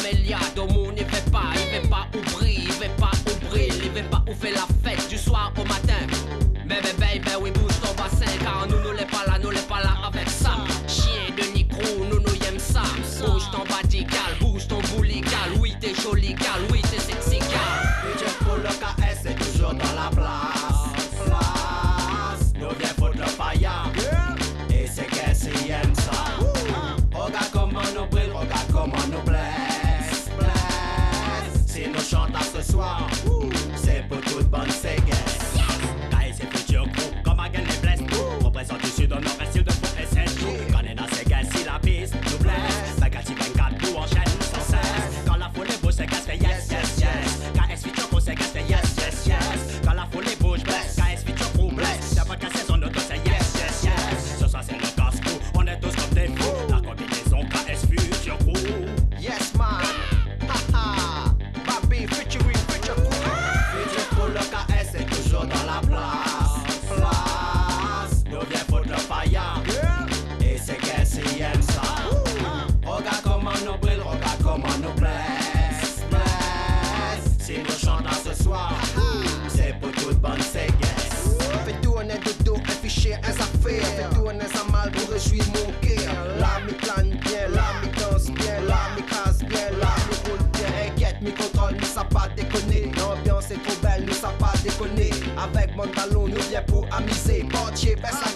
Méliade au monde, il veut pas ouvrir, il veut pas ouvrir, il veut pas ouvrir la fête du soir au matin. Bébé, baby, oui, bouge ton bassin, car nous l'est pas là avec ça. Chien de Nicrou, nous aime ça. Bouge ton badical, bouge ton boulical, oui, t'es joli gal, oui, t'es sexy gal. DJ pour le KS, c'est toujours dans la place. Nous viens foutre le paillard, et c'est qu'est-ce qu'ils aiment ça. Regarde comment nous brille, regarde comment nous blesse. Si nous chantons ce soir, c'est pour toute bonne séguesse. KS et futur groupe, comme à gagner blesse. Représente du sud au nord, est de faux et c'est tout. Quand on est dans ces gars, si la piste nous blesse. Bagati 24, nous enchaîne sans cesse. Quand la foule bouge, c'est qu'est-ce fait yes, yes, yes. KS futur groupe, c'est qu'est-ce fait yes, yes, yes. Quand la foule bouge, blesse. KS futur groupe, blesse. Y'a pas de casse, on auto, c'est yes, yes, yes. Ce soir, c'est le casse-cou, on est tous comme des fous. La combinaison KS futur groupe. Yes, man. Haha. Baby, featuring future group. Future pour le KS, c'est toujours dans la place. Nous viens foutre le paillard, et c'est qu'est-ce qu'ils aiment ça. Regarde comment nous brille, regarde comment nous blesse. Si nous chantons ce soir, c'est pour toute bonne séguesse. Fais tourner dodo, afficher un affaire. Fais tourner ça mal pour réjouir mon cœur. Là, mi plane bien, là, mi danse bien, là, mi casse bien, là, mi roule bien. Inquiète, mi contrôle, nous ça pas déconner. L'ambiance est trop belle, nous ça pas déconner. Avec mon talon, nous vient pour amuser. Portier, baisse la